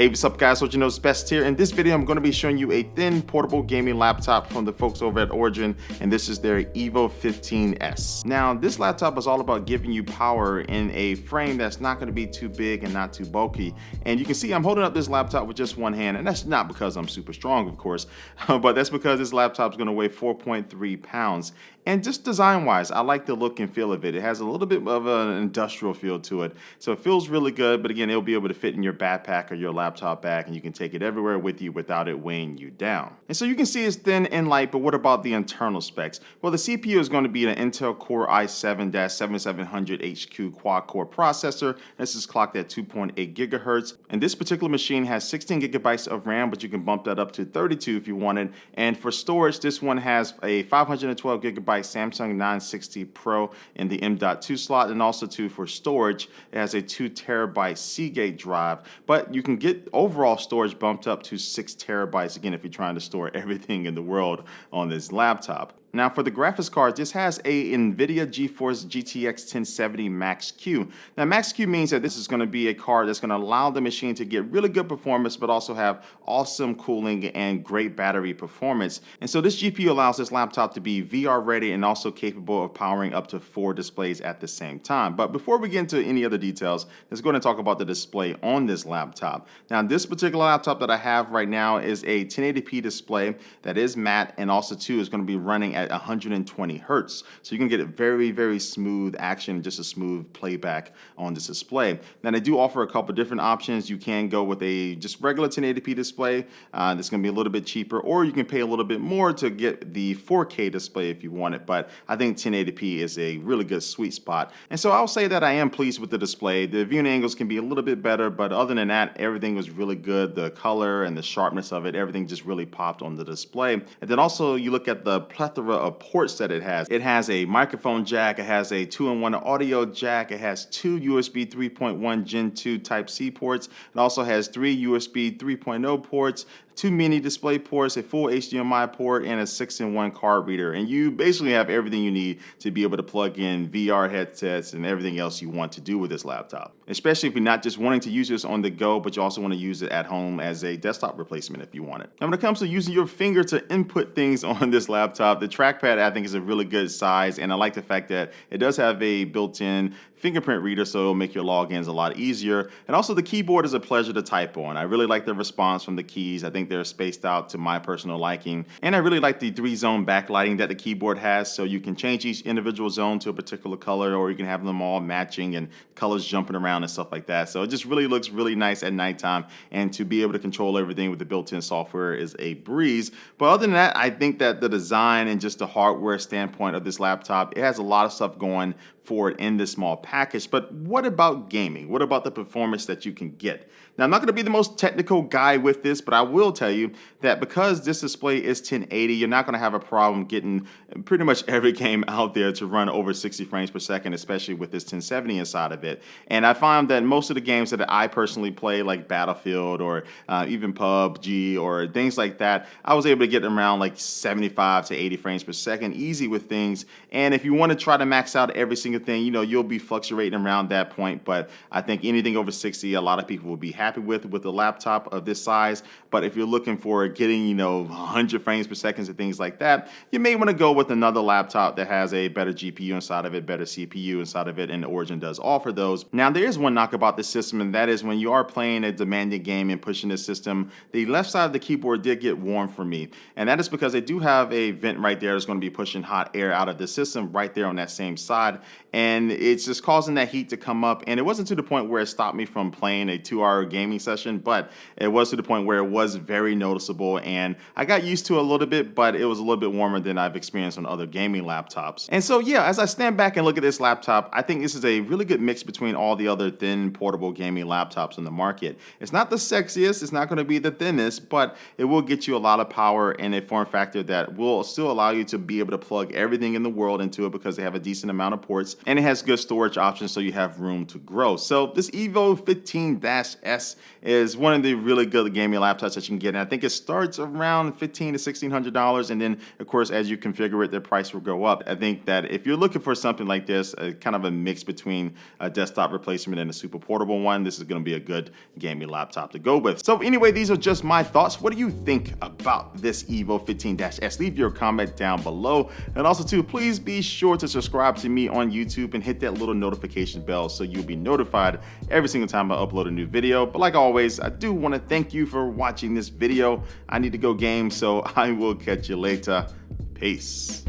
Hey, what's up guys, what you know is best here. In this video, I'm going to be showing you a thin portable gaming laptop from the folks over at Origin, and this is their EVO 15S. Now, this laptop is all about giving you power in a frame that's not going to be too big and not too bulky. And you can see I'm holding up this laptop with just one hand, and that's not because I'm super strong, of course, but that's because this laptop is going to weigh 4.3 pounds. And just design-wise, I like the look and feel of it. It has a little bit of an industrial feel to it. So it feels really good, but again, it'll be able to fit in your backpack or your laptop bag, and you can take it everywhere with you without it weighing you down. And so you can see it's thin and light, but what about the internal specs? Well, the CPU is going to be an Intel Core i7-7700HQ quad-core processor. This is clocked at 2.8 gigahertz. And this particular machine has 16 gigabytes of RAM, but you can bump that up to 32 if you wanted. And for storage, this one has a 512 gigabyte Samsung 960 Pro in the M.2 slot, and also too for storage, it has a 2 terabyte Seagate drive, but you can get overall storage bumped up to 6 terabytes again if you're trying to store everything in the world on this laptop. Now for the graphics card, this has a Nvidia GTX 1070 Max-Q. Now Max-Q means that this is going to be a card that's going to allow the machine to get really good performance, but also have awesome cooling and great battery performance. And so this GPU allows this laptop to be VR ready and also capable of powering up to 4 displays at the same time. But before we get into any other details, let's go ahead and talk about the display on this laptop. Now this particular laptop that I have right now is a 1080p display that is matte, and also too is going to be running at 120 hertz. So you can get a very smooth action, just a smooth playback on this display. Now they do offer a couple different options. You can go with a just regular 1080p display. That's going to be a little bit cheaper, or you can pay a little bit more to get the 4K display if you want it. But I think 1080p is a really good sweet spot. And so I'll say that I am pleased with the display. The viewing angles can be a little bit better, but other than that, everything was really good. The color and the sharpness of it, everything just really popped on the display. And then also you look at the plethora of ports that it has. It has a microphone jack, it has a 2-in-1 audio jack, it has 2 USB 3.1 Gen 2 Type-C ports, it also has 3 USB 3.0 ports, 2 mini display ports, a full HDMI port, and a 6-in-1 card reader. And you basically have everything you need to be able to plug in VR headsets and everything else you want to do with this laptop. Especially if you're not just wanting to use this on the go, but you also want to use it at home as a desktop replacement if you want it. Now when it comes to using your finger to input things on this laptop, the trackpad I think is a really good size, and I like the fact that it does have a built-in fingerprint reader, so it'll make your logins a lot easier. And also the keyboard is a pleasure to type on. I really like the response from the keys. I think they're spaced out to my personal liking. And I really like the 3-zone backlighting that the keyboard has, so you can change each individual zone to a particular color, or you can have them all matching and colors jumping around and stuff like that. So it just really looks really nice at nighttime, and to be able to control everything with the built-in software is a breeze. But other than that, I think that the design and just the hardware standpoint of this laptop, it has a lot of stuff going for it in this small package. But what about gaming? What about the performance that you can get? Now, I'm not going to be the most technical guy with this, but I will tell you that because this display is 1080, you're not going to have a problem getting pretty much every game out there to run over 60 frames per second, especially with this 1070 inside of it. And I find that most of the games that I personally play, like Battlefield or even PUBG or things like that, I was able to get around like 75 to 80 frames per second, easy with things. And if you want to try to max out every single thing, you know, you'll be fluctuating around that point. But I think anything over 60, a lot of people will be happy with a laptop of this size. But if you're looking for getting, you know, 100 frames per second and things like that, you may want to go with another laptop that has a better GPU inside of it, better CPU inside of it, and Origin does offer those. Now, there is one knock about the system, and that is when you are playing a demanding game and pushing the system, the left side of the keyboard did get warm for me. And that is because they do have a vent right there that's going to be pushing hot air out of the system right there on that same side. And it's just causing that heat to come up. And it wasn't to the point where it stopped me from playing a 2-hour gaming session, but it was to the point where it was very noticeable. And I got used to it a little bit, but it was a little bit warmer than I've experienced on other gaming laptops. And so, yeah, as I stand back and look at this laptop, I think this is a really good mix between all the other thin portable gaming laptops in the market. It's not the sexiest, it's not going to be the thinnest, but it will get you a lot of power in a form factor that will still allow you to be able to plug everything in the world into it, because they have a decent amount of ports, and it has good storage options so you have room to grow. So this EVO 15-S is one of the really good gaming laptops that you can get. And I think it starts around $1,500 to $1,600. And then, of course, as you configure it, the price will go up. I think that if you're looking for something like this, kind of a mix between a desktop replacement and a super portable one, this is going to be a good gaming laptop to go with. So anyway, these are just my thoughts. What do you think about this EVO 15-S? Leave your comment down below. And also too, please be sure to subscribe to me on YouTube and hit that little notification bell so you'll be notified every single time I upload a new video. But like always, I do want to thank you for watching this video. I need to go game, so I will catch you later. Peace.